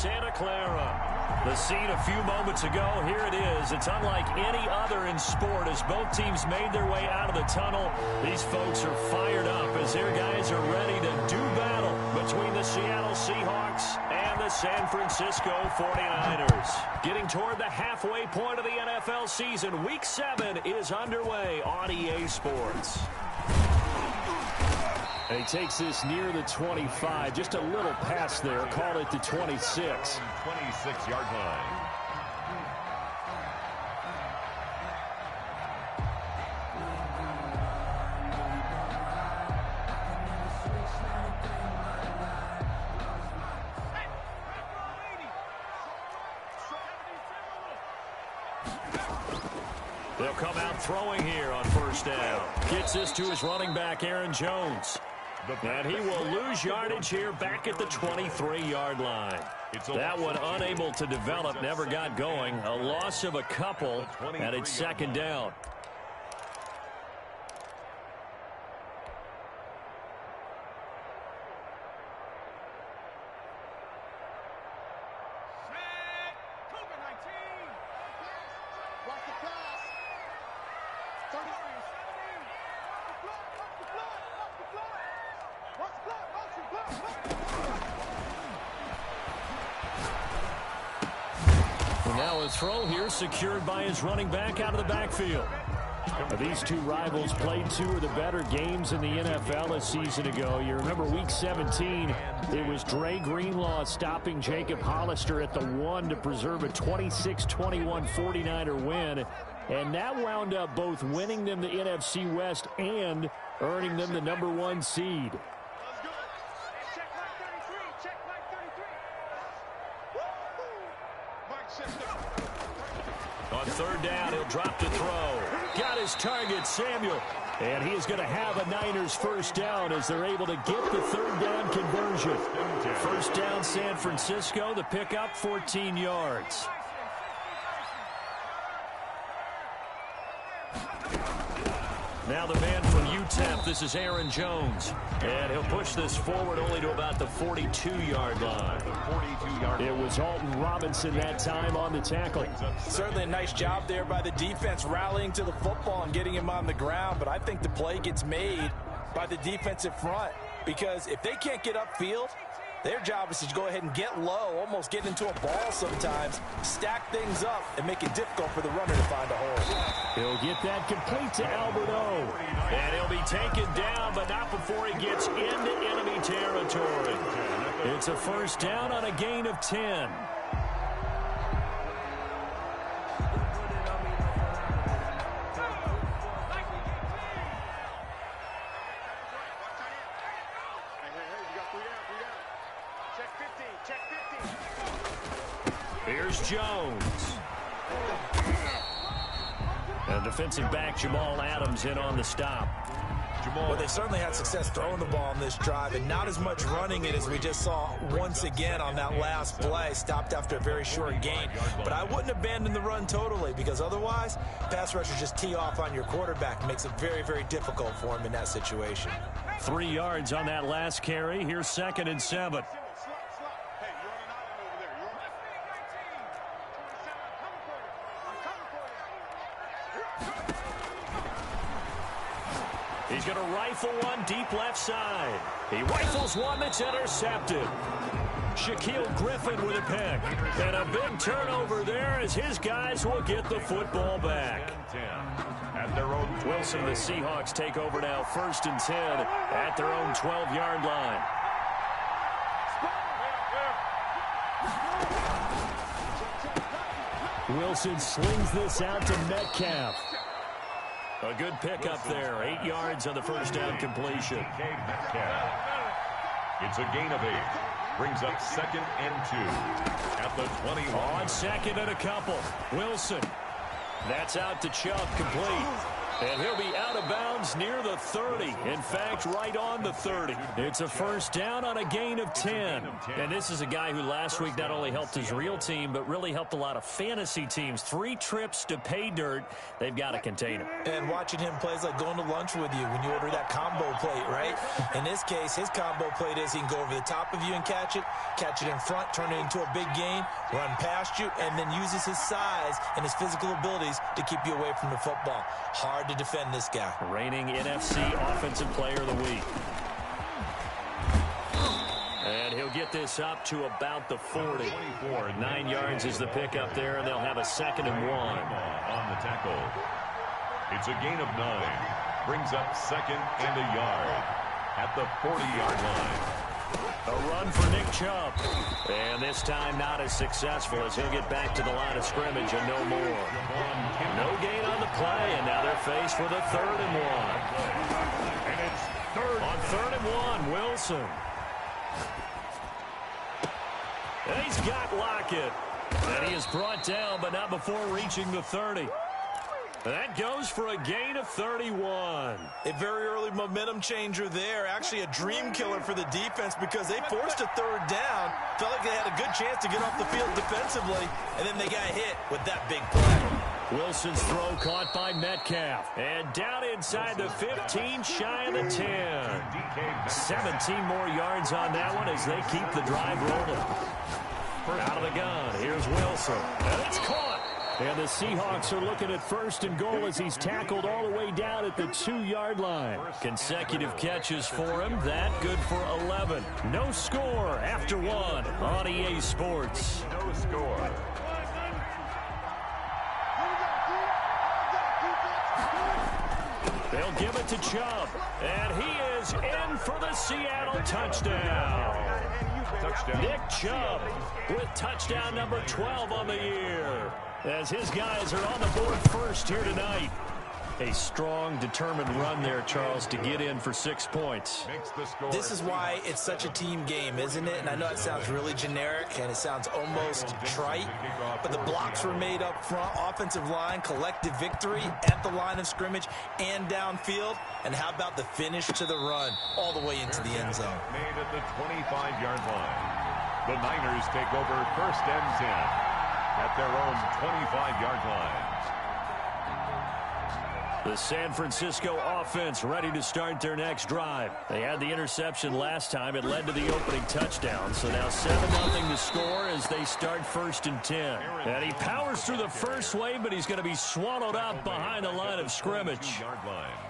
Santa Clara. The scene a few moments ago, here it is. It's unlike any other in sport as both teams made their way out of the tunnel. These folks are fired up as their guys are ready to do battle between the Seattle Seahawks and the San Francisco 49ers. Getting toward the halfway point of the NFL season, Week 7 is underway on EA Sports. And he takes this near the 25. Just a little pass there. Call it the 26. 26-yard line. They'll come out throwing here on first down. Gets this to his running back, Aaron Jones. And he will lose yardage here back at the 23-yard line. That one unable to develop, never got going. A loss of a couple, and it's second down. Now a throw here secured by his running back out of the backfield. These two rivals played two of the better games in the NFL a season ago. You remember Week 17, it was Dre Greenlaw stopping Jacob Hollister at the 1 to preserve a 26-21 49er win. And that wound up both winning them the NFC West and earning them the #1 seed. On third down, he'll drop to throw. Got his target, Samuel. And he is going to have a Niners first down as they're able to get the third down conversion. First down, San Francisco. The pickup, 14 yards. Now the man from UTEP, this is Aaron Jones. And he'll push this forward only to about the 42-yard line. It was Alton Robinson that time on the tackle. Certainly a nice job there by the defense rallying to the football and getting him on the ground. But I think the play gets made by the defensive front. Because if they can't get upfield, their job is to go ahead and get low, almost get into a ball sometimes, stack things up, and make it difficult for the runner to find a hole. He'll get that complete to Albert O. And he'll be taken down, but not before he gets into enemy territory. It's a first down on a gain of 10. Here's Jones. And defensive back Jamal Adams in on the stop. Well, they certainly had success throwing the ball on this drive and not as much running it as we just saw once again on that last play. Stopped after a very short gain. But I wouldn't abandon the run totally because otherwise, pass rushers just tee off on your quarterback. It makes it very, very difficult for him in that situation. 3 yards on that last carry. Here's 2nd and 7. He's going to rifle one deep left side. He rifles one that's intercepted. Shaquille Griffin with a pick. And a big turnover there as his guys will get the football back. Wilson, the Seahawks take over now 1st and 10 at their own 12-yard line. Wilson slings this out to Metcalf. A good pickup there. 8 yards on the first down completion. It's a gain of 8. Brings up 2nd and 2 at the 21. On 2nd and a couple. Wilson. That's out to Chubb, complete. And he'll be out of bounds near the 30. In fact, right on the 30. It's a first down on a gain of 10. And this is a guy who last week not only helped his real team, but really helped a lot of fantasy teams. 3 trips to pay dirt. They've got to contain him. And watching him play is like going to lunch with you when you order that combo plate, right? In this case, his combo plate is he can go over the top of you and catch it in front, turn it into a big gain, run past you, and then uses his size and his physical abilities to keep you away from the football. Hard to defend this guy. Reigning NFC Offensive Player of the Week. And he'll get this up to about the 40. 9 yards is the pickup there, and they'll have a 2nd and 1. On the tackle. It's a gain of 9. Brings up 2nd and a yard at the 40-yard line. A run for Nick Chubb. And this time not as successful as he'll get back to the line of scrimmage and no more. No gain on the play, and now they're faced with a 3rd and 1. And it's 3rd. On 3rd and 1, Wilson. And he's got Lockett. And he is brought down, but not before reaching the 30. That goes for a gain of 31. A very early momentum changer there. Actually a dream killer for the defense because they forced a 3rd down. Felt like they had a good chance to get off the field defensively, and then they got hit with that big play. Wilson's throw caught by Metcalf. And down inside the 15, shy of the 10. 17 more yards on that one as they keep the drive rolling. Out of the gun, here's Wilson. And it's caught. And the Seahawks are looking at 1st and goal as he's tackled all the way down at the 2-yard line. Consecutive catches for him. That good for 11. No score after 1 on EA Sports. No score. They'll give it to Chubb. And he is in for the Seattle touchdown. Nick Chubb with touchdown number 12 on the year. As his guys are on the board first here tonight. A strong, determined run there, Charles, to get in for 6 points. This is why it's such a team game, isn't it? And I know it sounds really generic and it sounds almost trite, but the blocks were made up front, offensive line, collective victory at the line of scrimmage and downfield. And how about the finish to the run all the way into the end zone? Made at the 25-yard line. The Niners take over 1st and 10 at their own 25-yard line. The San Francisco offense ready to start their next drive. They had the interception last time. It led to the opening touchdown. So now 7-0 to score as they start 1st and 10. And he powers through the first wave, but he's going to be swallowed up behind the line of scrimmage.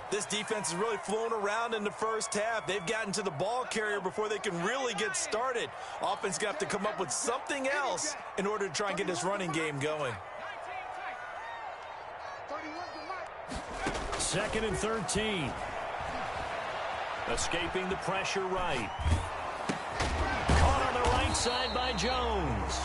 This defense is really flown around in the first half. They've gotten to the ball carrier before they can really get started. Offense going to have to come up with something else in order to try and get this running game going. 2nd and 13. Escaping the pressure right. Caught on the right side by Jones.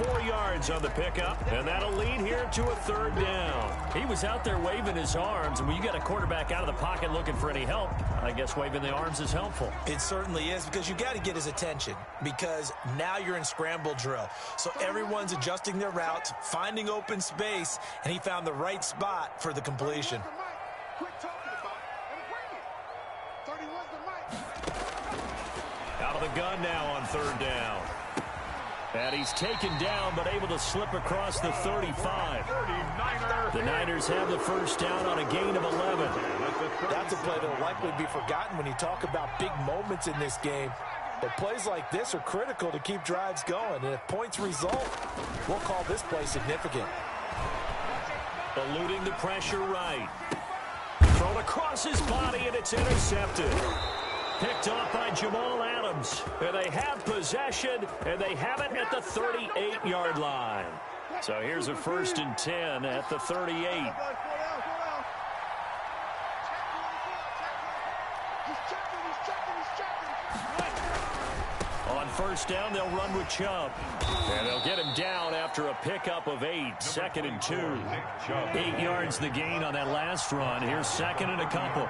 4 yards on the pickup, and that'll lead here to a 3rd down. He was out there waving his arms, and when you got a quarterback out of the pocket looking for any help, I guess waving the arms is helpful. It certainly is, because you got to get his attention, because now you're in scramble drill. So everyone's adjusting their routes, finding open space, and he found the right spot for the completion. Out of the gun now on 3rd down. And he's taken down, but able to slip across the 35. The Niners have the 1st down on a gain of 11. That's a play that will likely be forgotten when you talk about big moments in this game. But plays like this are critical to keep drives going. And if points result, we'll call this play significant. Eluding the pressure right. Thrown across his body, and it's intercepted. Picked off by Jamal Adams. And they have possession, and they have it at the 38-yard line. So here's a 1st and 10 at the 38. On 1st down, they'll run with Chubb. And they'll get him down after a pickup of 8. 2nd and 2. 8 yards the gain on that last run. Here's 2nd and a couple.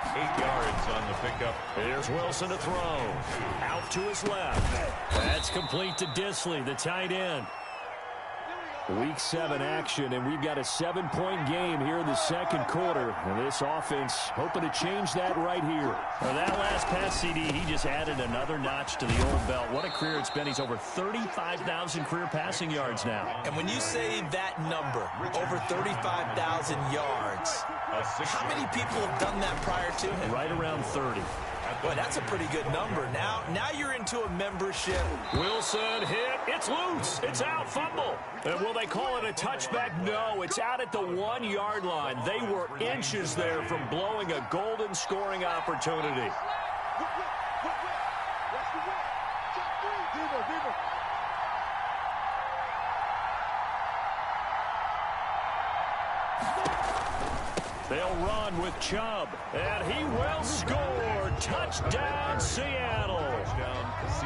8 yards on the pickup. Here's Wilson to throw. Out to his left. That's complete to Disley, the tight end. Week 7 action, and we've got a 7-point game here in the second quarter. And this offense hoping to change that right here. Well, that last pass, CD, he just added another notch to the old belt. What a career it's been. He's over 35,000 career passing yards now. And when you say that number, over 35,000 yards, how many people have done that prior to him? Right around 30. Boy, that's a pretty good number. Now you're into a membership. Wilson hit. It's loose. It's out. Fumble. And will they call it a touchback? No, it's out at the 1-yard line. They were inches there from blowing a golden scoring opportunity. They'll run with Chubb, and he will score. Touchdown, Seattle.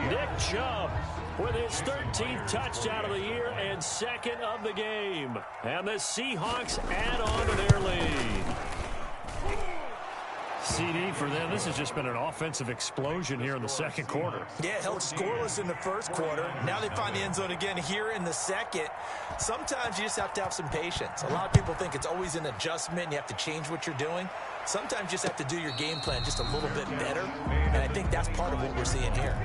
Nick Chubb with his 13th touchdown of the year and second of the game. And the Seahawks add on to their lead. CD, for them, this has just been an offensive explosion here in the second quarter. Yeah, held scoreless in the first quarter. Now they find the end zone again here in the second. Sometimes you just have to have some patience. A lot of people think it's always an adjustment. You have to change what you're doing. Sometimes you just have to do your game plan just a little bit better. And I think that's part of what we're seeing here.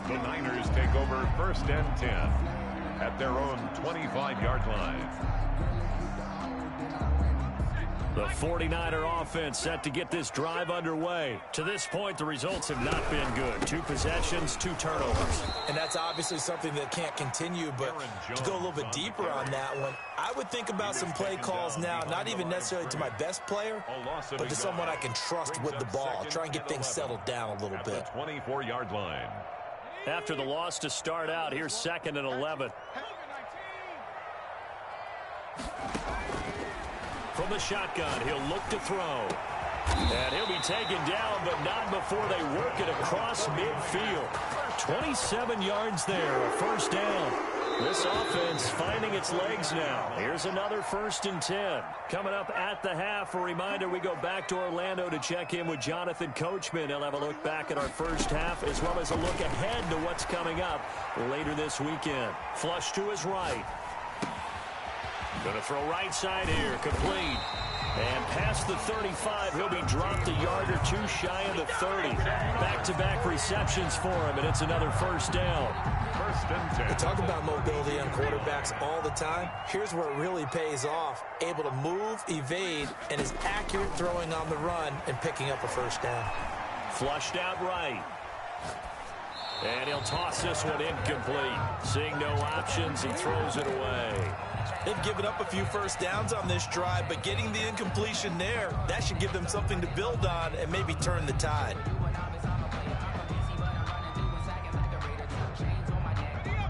The Niners take over 1st and 10 at their own 25-yard line. The 49er offense set to get this drive underway. To this point, the results have not been good. 2 possessions, 2 turnovers. And that's obviously something that can't continue, but to go a little bit deeper on that one, I would think about some play calls now, not even necessarily to my best player, but to someone I can trust with the ball. Try and get things settled down a little bit. 24-yard line. After the loss to start out, here's 2nd and 11. From the shotgun, he'll look to throw. And he'll be taken down, but not before they work it across midfield. 27 yards there, a first down. This offense finding its legs now. Here's another 1st and 10. Coming up at the half, a reminder, we go back to Orlando to check in with Jonathan Coachman. He'll have a look back at our first half, as well as a look ahead to what's coming up later this weekend. Flush to his right. Going to throw right side here, complete. And past the 35, he'll be dropped a yard or 2 shy of the 30. Back-to-back receptions for him, and it's another first down. 1st and 10. We talk about mobility on quarterbacks all the time. Here's where it really pays off. Able to move, evade, and is accurate throwing on the run and picking up a first down. Flushed out right. And he'll toss this one incomplete. Seeing no options, he throws it away. They've given up a few first downs on this drive, but getting the incompletion there, that should give them something to build on and maybe turn the tide.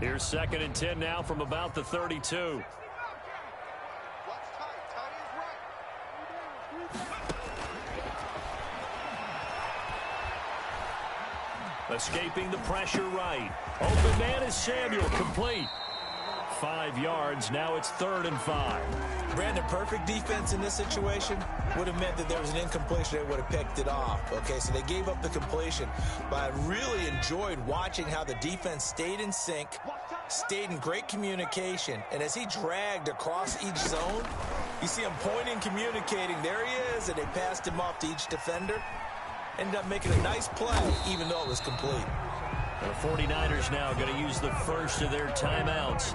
Here's 2nd and 10 now from about the 32. Escaping the pressure right. Open man is Samuel, complete. 5 yards, now it's 3rd and 5. Brandon, perfect defense in this situation would have meant that there was an incompletion. They would have picked it off. Okay, so they gave up the completion. But I really enjoyed watching how the defense stayed in sync, stayed in great communication. And as he dragged across each zone, you see him pointing, communicating. There he is, and they passed him off to each defender. Ended up making a nice play, even though it was complete. The 49ers now going to use the first of their timeouts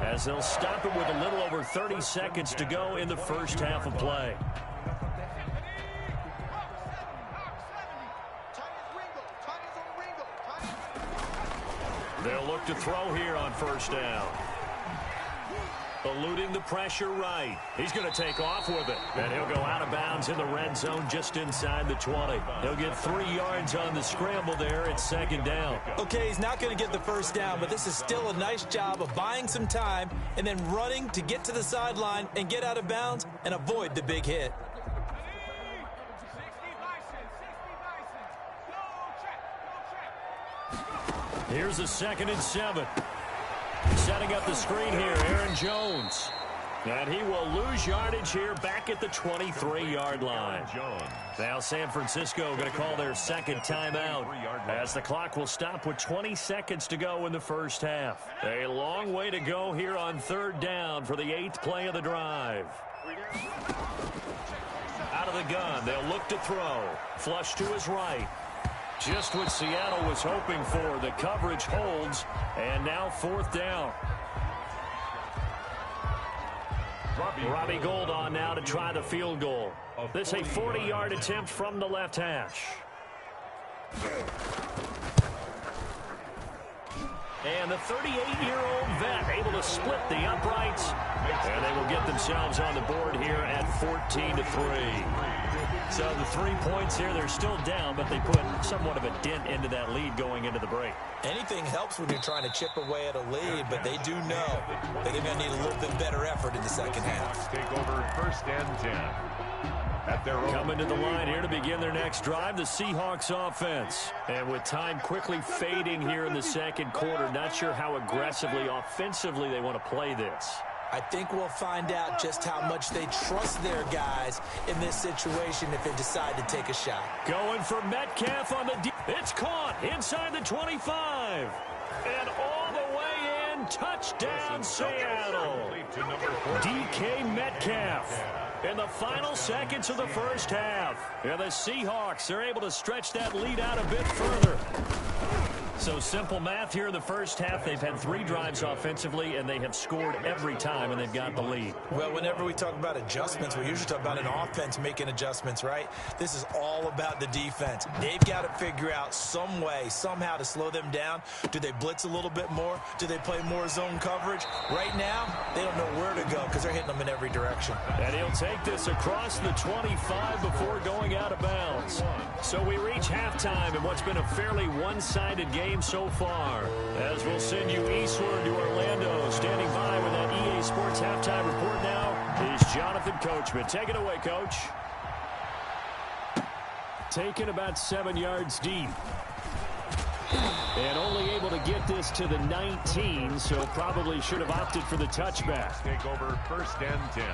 as they'll stop it with a little over 30 seconds to go in the first half of play. They'll look to throw here on first down. Eluding the pressure right. He's going to take off with it. And he'll go out of bounds in the red zone just inside the 20. He'll get 3 yards on the scramble there. It's 2nd down. Okay, he's not going to get the first down, but this is still a nice job of buying some time and then running to get to the sideline and get out of bounds and avoid the big hit. Here's a 2nd and 7. Setting up the screen here, Aaron Jones. And he will lose yardage here back at the 23-yard line. Now San Francisco going to call their second timeout as the clock will stop with 20 seconds to go in the first half. A long way to go here on third down for the 8th play of the drive. Out of the gun, they'll look to throw. Flush to his right. Just what Seattle was hoping for. The coverage holds, and now fourth down. Robbie Gould on now to try the field goal. This a 40-yard attempt from the left hash. And the 38-year-old vet able to split the uprights. And they will get themselves on the board here at 14-3. So the 3 points here, they're still down, but they put somewhat of a dent into that lead going into the break. Anything helps when you're trying to chip away at a lead, but they do know that they're going to need a little bit better effort in the second half. Take over first and 10. At their own. Coming to the line here to begin their next drive, the Seahawks offense. And with time quickly fading here in the second quarter, not sure how aggressively, offensively they want to play this. I think we'll find out just how much they trust their guys in this situation if they decide to take a shot. Going for Metcalf on the it's caught inside the 25. And all the way in, touchdown Seattle. DK Metcalf in the final seconds of the first half. And the Seahawks are able to stretch that lead out a bit further. So simple math here in the first half. They've had 3 drives offensively, and they have scored every time, and they've got the lead. Well, whenever we talk about adjustments, we usually talk about an offense making adjustments, right? This is all about the defense. They've got to figure out some way, somehow to slow them down. Do they blitz a little bit more? Do they play more zone coverage? Right now, they don't know where to go because they're hitting them in every direction. And he'll take this across the 25 before going out of bounds. So we reach halftime in what's been a fairly one-sided game so far, as we'll send you eastward to Orlando. Standing by with that EA Sports halftime report now is Jonathan Coachman. Take it away, Coach. Taken about 7 yards deep. And only able to get this to the 19, so probably should have opted for the touchback. Take over first and 10.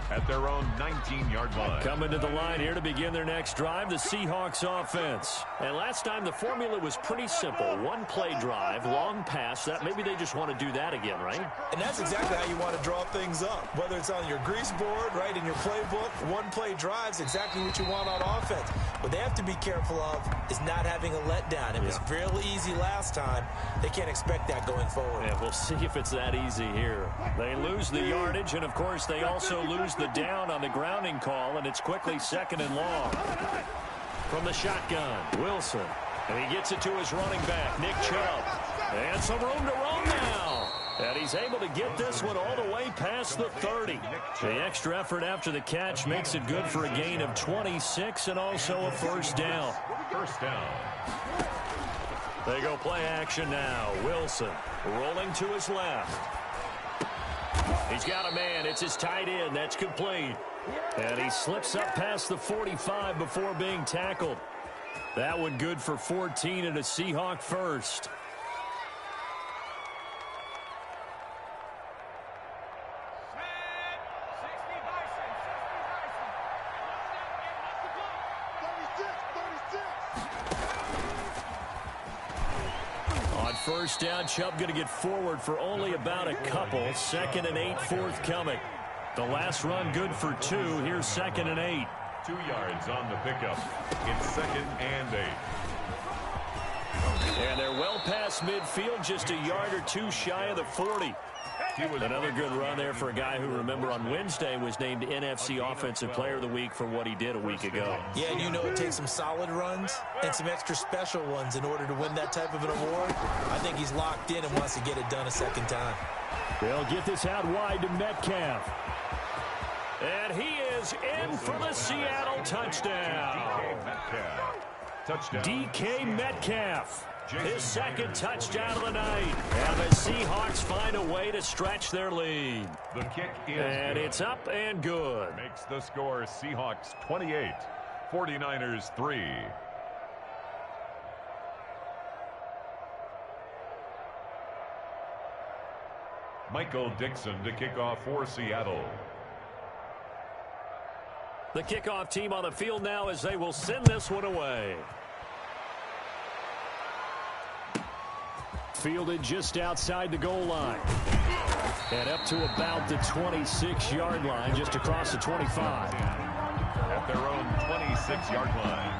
At their own 19-yard line. Coming to the line here to begin their next drive, the Seahawks offense. And last time the formula was pretty simple. One play drive, long pass. That maybe they just want to do that again, right? And that's exactly how you want to draw things up. Whether it's on your grease board, right, in your playbook, one play drive's exactly what you want on offense. What they have to be careful of is not having a letdown. It was real easy last time. They can't expect that going forward. Yeah, we'll see if it's that easy here. They lose the yardage, and of course they also lose the down on the grounding call, and it's quickly second and long. From the shotgun, Wilson. And he gets it to his running back, Nick Chubb. And some room to roam now. And he's able to get this one all the way past the 30. The extra effort after the catch makes it good for a gain of 26 and also a first down. First down. They go play action now. Wilson rolling to his left. He's got a man. It's his tight end. That's complete. And he slips up past the 45 before being tackled. That one good for 14 and a Seahawk first. First down, Chubb going to get forward for only about a couple. 2nd and 8 forthcoming. The last run good for 2. Here's 2nd and 8. 2 yards on the pickup. It's 2nd and 8. And they're well past midfield, just a yard or 2 shy of the 40. Another good run there for a guy who, remember, on Wednesday was named NFC Offensive Player of the Week for what he did a week ago. Yeah, and you know it takes some solid runs and some extra special ones in order to win that type of an award. I think he's locked in and wants to get it done a second time. They'll get this out wide to Metcalf. And he is in for the Seattle touchdown. DK Metcalf. His second touchdown of the night. And the Seahawks find a way to stretch their lead. The kick is and good. It's up and good. Makes the score Seahawks 28, 49ers 3. Michael Dixon to kick off for Seattle. The kickoff team on the field now as they will send this one away. Fielded just outside the goal line. And up to about the 26-yard line, just across the 25. At their own 26-yard line.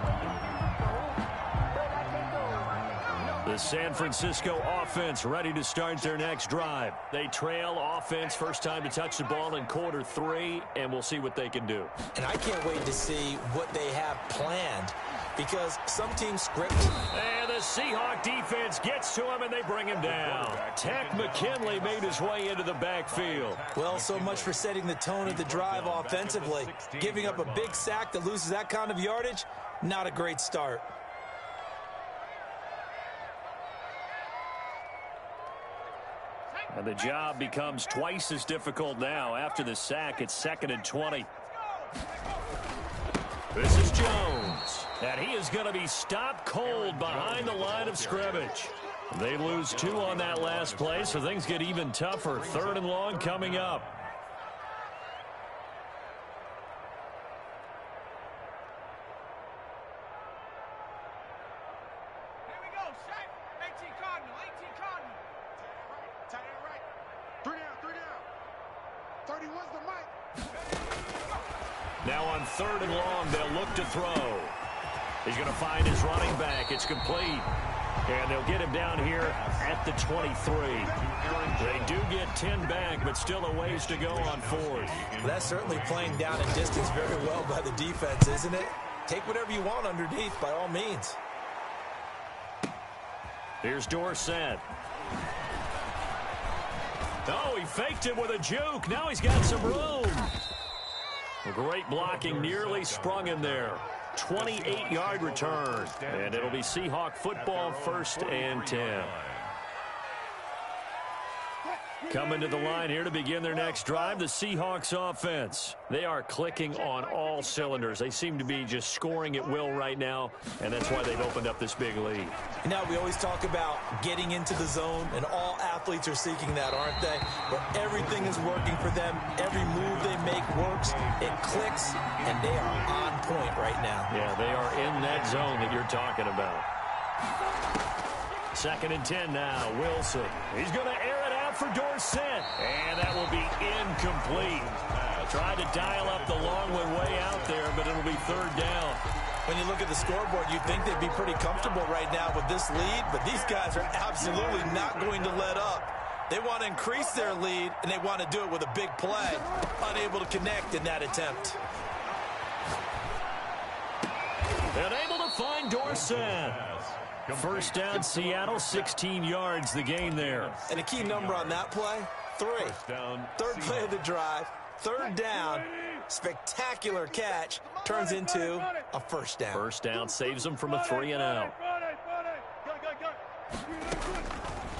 The San Francisco offense ready to start their next drive. They trail offense, first time to touch the ball in quarter 3, and we'll see what they can do. And I can't wait to see what they have planned, because some teams script. And the Seahawk defense gets to him, and they bring him down. Takk McKinley made his way into the backfield. Well, so much for setting the tone of the drive offensively. Giving up a big sack that loses that kind of yardage, not a great start. And the job becomes twice as difficult now. After the sack, it's 2nd and 20. This is Jones. And he is going to be stopped cold behind the line of scrimmage. They lose 2 on that last play, so things get even tougher. 3rd and long coming up. Now on 3rd and long, they'll look to throw. He's going to find his running back. It's complete. And they'll get him down here at the 23. They do get 10 back, but still a ways to go on 4th. Well, that's certainly playing down in distance very well by the defense, isn't it? Take whatever you want underneath, by all means. Here's Dorsett. Oh, he faked it with a juke. Now he's got some room. Great blocking, nearly sprung him there. 28-yard return. And it'll be Seahawk football, 1st and 10. Coming to the line here to begin their next drive, the Seahawks offense. They are clicking on all cylinders. They seem to be just scoring at will right now, and that's why they've opened up this big lead. You know, we always talk about getting into the zone, and all athletes are seeking that, aren't they? But everything is working for them. Every move they make works. It clicks, and they are on point right now. Yeah, they are in that zone that you're talking about. 2nd and 10 now. Wilson. He's going to air it out for Dorsett. And that will be incomplete. Tried to dial up the long one way out there, but it'll be 3rd down. When you look at the scoreboard, you'd think they'd be pretty comfortable right now with this lead, but these guys are absolutely not going to let up. They want to increase their lead, and they want to do it with a big play. Unable to connect in that attempt. And able to find Dorsett. 1st down, Seattle, 16 yards, the gain there. And a key number on that play, 3. 3rd play of the drive, 3rd down, spectacular catch, turns into a 1st down. 1st down saves them from a 3 and out.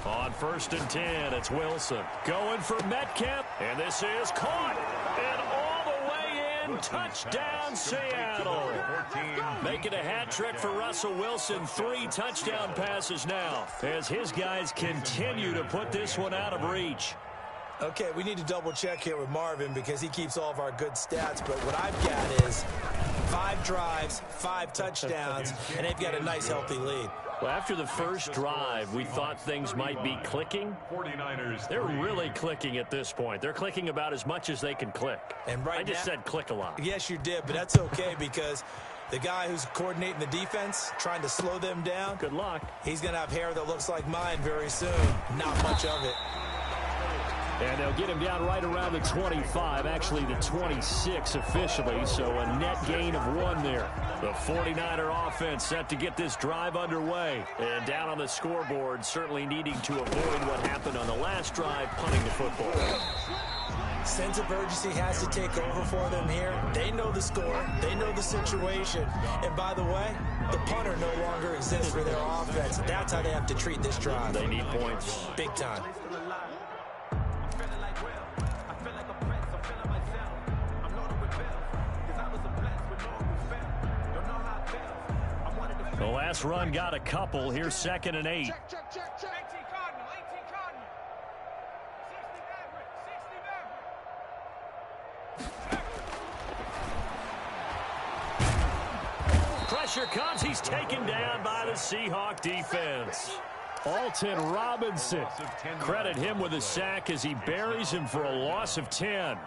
On 1st and 10, it's Wilson. Going for Metcalf, and this is caught. And all the way in, touchdown Seattle. Making a hat trick for Russell Wilson. 3 touchdown passes now as his guys continue to put this one out of reach. Okay, we need to double check here with Marvin because he keeps all of our good stats, but what I've got is 5 drives, 5 touchdowns, and they've got a nice healthy lead. Well, after the first drive, we thought things might be clicking. 49ers. They're really clicking at this point. They're clicking about as much as they can click. And right I just said click a lot. Yes, you did, but that's okay because the guy who's coordinating the defense, trying to slow them down. Good luck. He's going to have hair that looks like mine very soon. Not much of it. And they'll get him down right around the 25, actually the 26 officially, so a net gain of 1 there. The 49er offense set to get this drive underway. And down on the scoreboard, certainly needing to avoid what happened on the last drive, punting the football. Sense of urgency has to take over for them here. They know the score. They know the situation. And by the way, the punter no longer exists for their offense. That's how they have to treat this drive. They need points. Big time. The last run got a couple. Here's 2nd and 8. Pressure comes. He's taken down by the Seahawk defense. Alton Robinson. Credit him with a sack as he buries him for a loss of 10. Let's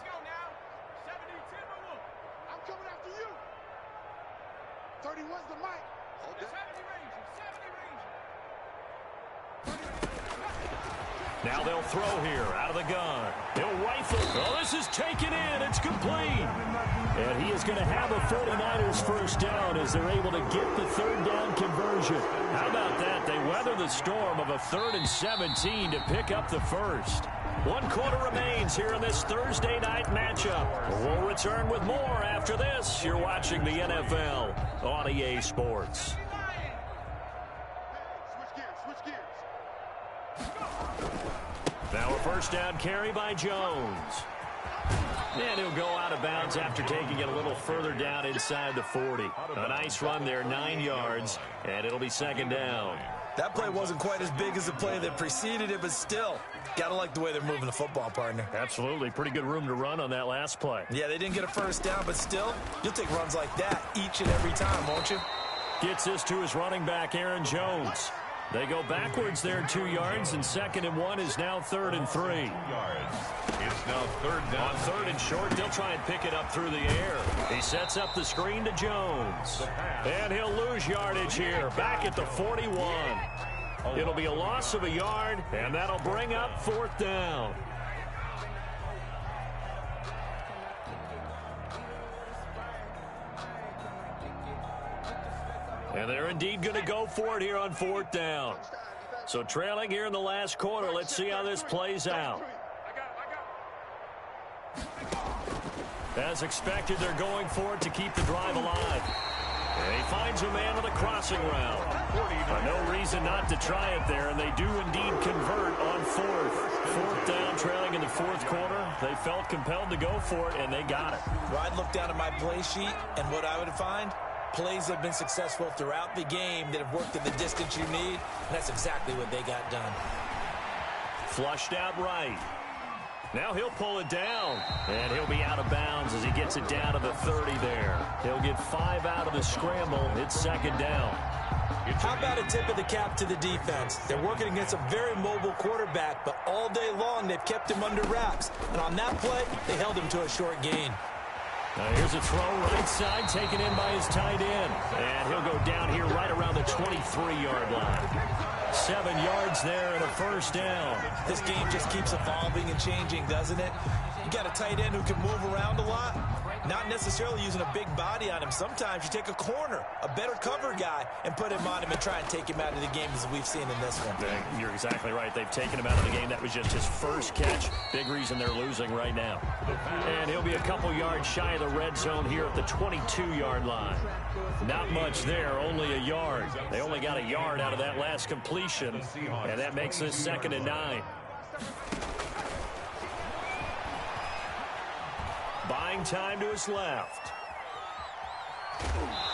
go now. 70-10. I'm coming after you. 31's the mic. Hold that. 70 range. Now they'll throw here out of the gun. He'll rifle. Oh, this is taken in. It's complete. And he is going to have a 49ers first down as they're able to get the third down conversion. How about that? They weather the storm of a 3rd and 17 to pick up the first. 1 quarter remains here in this Thursday night matchup. We'll return with more after this. You're watching the NFL on EA Sports. Now a first down carry by Jones. And he'll go out of bounds after taking it a little further down inside the 40. A nice run there, 9 yards, and it'll be second down. That play wasn't quite as big as the play that preceded it, but still, gotta like the way they're moving the football, partner. Absolutely. Pretty good room to run on that last play. Yeah, they didn't get a first down, but still, you'll take runs like that each and every time, won't you? Gets this to his running back, Aaron Jones. They go backwards there 2 yards, and 2nd and 1 is now 3rd and 3. Yards. It's now 3rd down. On 3rd and short, they'll try and pick it up through the air. He sets up the screen to Jones. And he'll lose yardage here, back at the 41. It'll be a loss of a yard, and that'll bring up 4th down. And they're indeed going to go for it here on 4th down. So trailing here in the last quarter, let's see how this plays out. As expected, they're going for it to keep the drive alive. And he finds a man on the crossing route. No reason not to try it there, and they do indeed convert on 4th. 4th down, trailing in the 4th quarter. They felt compelled to go for it, and they got it. Well, I'd look down at my play sheet, and what I would find, plays have been successful throughout the game that have worked in the distance you need, and that's exactly what they got done. Flushed out right. Now he'll pull it down, and he'll be out of bounds as he gets it down to the 30 there. He'll get 5 out of the scramble. It's 2nd down. How about a tip of the cap to the defense? They're working against a very mobile quarterback, but all day long they've kept him under wraps. And on that play, they held him to a short gain. Now here's a throw right side taken in by his tight end. And he'll go down here right around the 23-yard line. 7 yards there and a first down. This game just keeps evolving and changing, doesn't it? You got a tight end who can move around a lot. Not necessarily using a big body on him. Sometimes you take a corner, a better cover guy, and put him on him and try and take him out of the game as we've seen in this one. You're exactly right. They've taken him out of the game. That was just his first catch. Big reason they're losing right now. And he'll be a couple yards shy of the red zone here at the 22-yard line. Not much there, only a yard. They only got a yard out of that last completion, and that makes this 2nd and 9. Buying time to his left.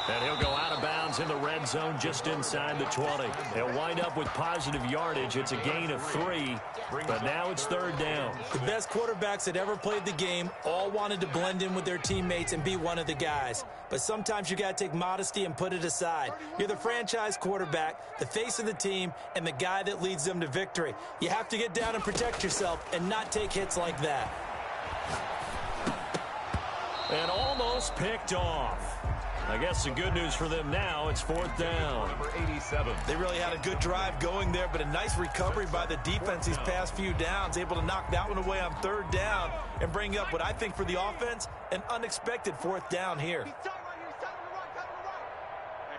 And he'll go out of bounds in the red zone just inside the 20. He'll wind up with positive yardage. It's a gain of 3, but now it's 3rd down. The best quarterbacks that ever played the game all wanted to blend in with their teammates and be one of the guys. But sometimes you got to take modesty and put it aside. You're the franchise quarterback, the face of the team, and the guy that leads them to victory. You have to get down and protect yourself and not take hits like that. And almost picked off. I guess the good news for them now, it's 4th down. Number 87. They really had a good drive going there, but a nice recovery by the defense these past few downs, able to knock that one away on 3rd down and bring up what I think for the offense, an unexpected 4th down here. Hey,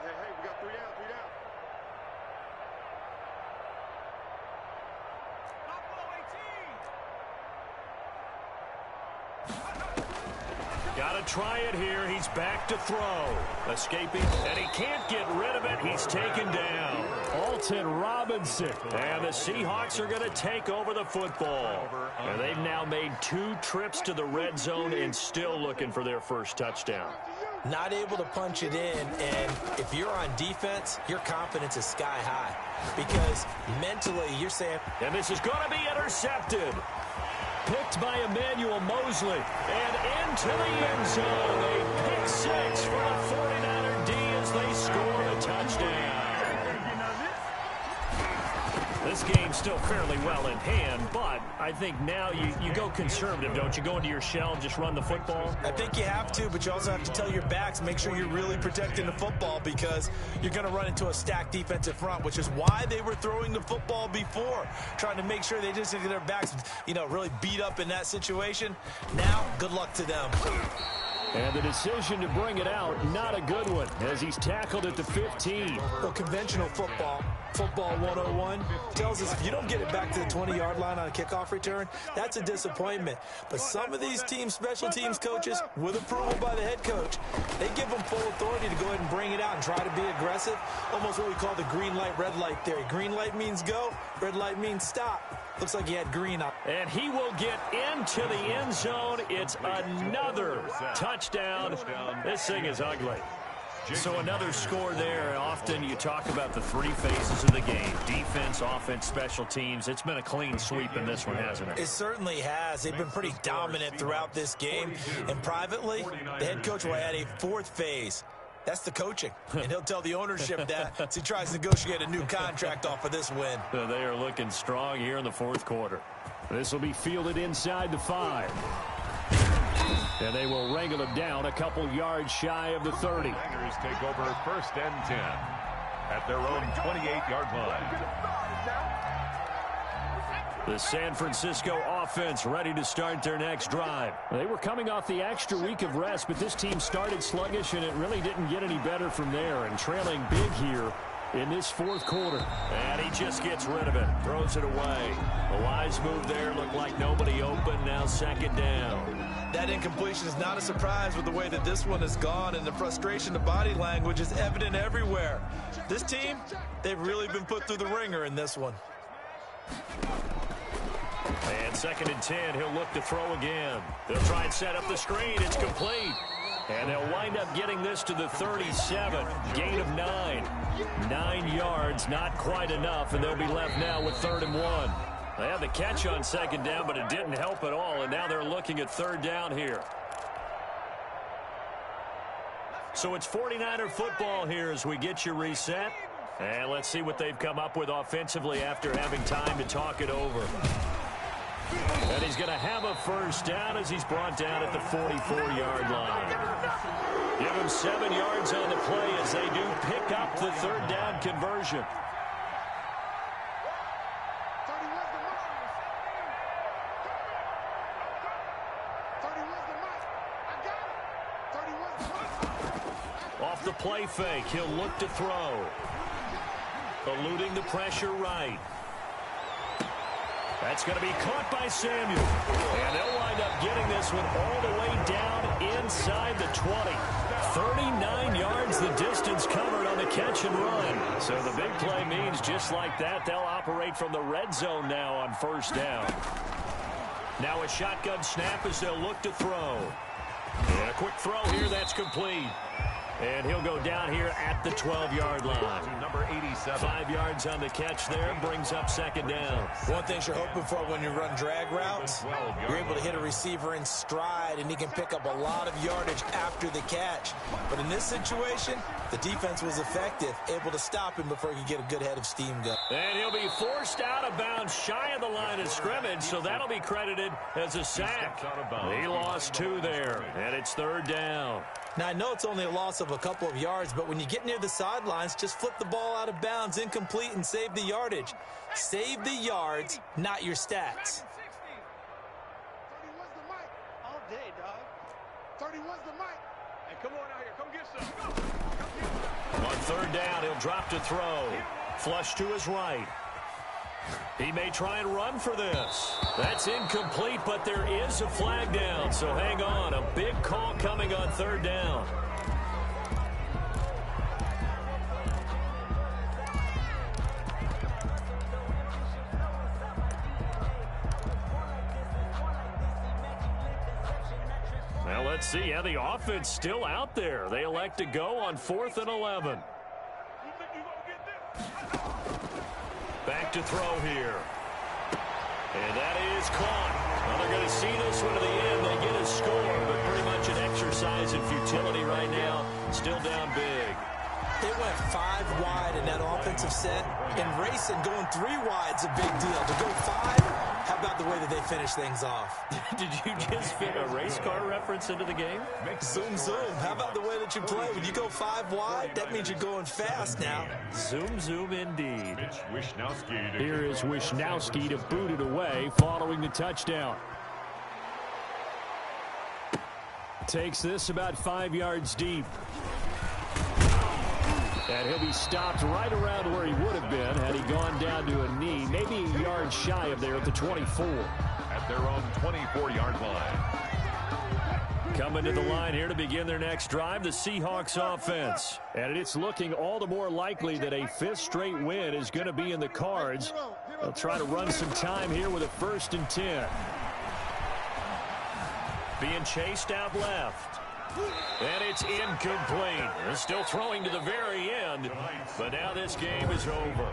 we got 3 down, 3 down. Got to try it here. He's back to throw. Escaping, and he can't get rid of it. He's taken down. Alton Robinson. And the Seahawks are going to take over the football. And they've now made 2 trips to the red zone and still looking for their first touchdown. Not able to punch it in, and if you're on defense, your confidence is sky high. Because mentally, you're saying... And this is going to be intercepted. Picked by Emmanuel Mosley. And into the end zone. A pick six for a 49er D as they score a touchdown. This game's still fairly well in hand, but I think now you go conservative, don't you? Go into your shell and just run the football? I think you have to, but you also have to tell your backs, make sure you're really protecting the football because you're going to run into a stacked defensive front, which is why they were throwing the football before, trying to make sure they just get their backs, really beat up in that situation. Now, good luck to them. And the decision to bring it out, not a good one, as he's tackled at the 15. Well, conventional football 101, tells us if you don't get it back to the 20-yard line on a kickoff return, that's a disappointment. But some of these special teams coaches, with approval by the head coach, they give them full authority to go ahead and bring it out and try to be aggressive, almost what we call the green light, red light theory. Green light means go, red light means stop. Looks like he had green up. And he will get into the end zone. It's another touchdown. This thing is ugly. So another score there. Often you talk about the three phases of the game. Defense, offense, special teams. It's been a clean sweep in this one, hasn't it? It certainly has. They've been pretty dominant throughout this game. And privately, the head coach will add a fourth phase. That's the coaching. And he'll tell the ownership that as he tries to negotiate a new contract off of this win. They are looking strong here in the fourth quarter. This will be fielded inside the 5. And they will wrangle him down a couple yards shy of the 30. Tigers take over 1st and 10 at their own 28-yard line. The San Francisco offense ready to start their next drive. They were coming off the extra week of rest, but this team started sluggish, and it really didn't get any better from there. And trailing big here in this fourth quarter. And he just gets rid of it, throws it away. A wise move there, looked like nobody open, now 2nd down. That incompletion is not a surprise with the way that this one has gone, and the frustration, the body language is evident everywhere. This team, they've really been put through the ringer in this one. And 2nd and 10, he'll look to throw again. They'll try and set up the screen. It's complete. And they'll wind up getting this to the 37. Gain of 9. 9 yards, not quite enough, and they'll be left now with 3rd and 1. They had the catch on 2nd down, but it didn't help at all, and now they're looking at 3rd down here. So it's 49er football here as we get you reset. And let's see what they've come up with offensively after having time to talk it over. And he's going to have a 1st down as he's brought down at the 44-yard line. Give him 7 yards on the play as they do pick up the 3rd down conversion. Off the play fake, he'll look to throw. Eluding the pressure right. That's going to be caught by Samuel. And they'll wind up getting this one all the way down inside the 20. 39 yards the distance covered on the catch and run. So the big play means just like that, they'll operate from the red zone now on 1st down. Now a shotgun snap as they'll look to throw. And a quick throw here, that's complete. And he'll go down here at the 12-yard line. Number 87. 5 yards on the catch there, brings up 2nd down. One thing you're hoping for when you run drag routes, you're able to hit a receiver in stride, and he can pick up a lot of yardage after the catch. But in this situation, the defense was effective, able to stop him before he could get a good head of steam going. And he'll be forced out of bounds shy of the line of scrimmage, so that'll be credited as a sack. He lost 2 there, and it's 3rd down. Now, I know it's only a loss of a couple of yards, but when you get near the sidelines, just flip the ball out of bounds, incomplete, and save the yardage. Save the yards, not your stats. 31's the mic. All day, dog. 31's the mic. Hey, come on out here. Come get some. On 3rd down, he'll drop to throw. Flush to his right. He may try and run for this. That's incomplete, but there is a flag down, so hang on. A big call coming on 3rd down. Well, let's see. Yeah, the offense still out there. They elect to go on 4th and 11. Back to throw here. And that is caught. Well, they're going to see this one to the end. They get a score, but pretty much an exercise in futility right now. Still down big. It went 5 wide in that offensive set. And racing, going 3 wide's a big deal. To go 5, how about the way that they finish things off? Did you just fit a race car reference into the game? Zoom, zoom. How about the way that you play? When you go 5 wide, that means you're going fast now. Zoom, zoom indeed. Mitch Wishnowsky. Here is Wishnowsky to boot it away following the touchdown. Takes this about 5 yards deep. And he'll be stopped right around where he would have been had he gone down to a knee, maybe a yard shy of there at the 24. At their own 24-yard line. Coming to the line here to begin their next drive, the Seahawks offense. And it's looking all the more likely that a 5th straight win is going to be in the cards. They'll try to run some time here with a 1st and 10. Being chased out left. And it's incomplete. They're still throwing to the very end, but now this game is over.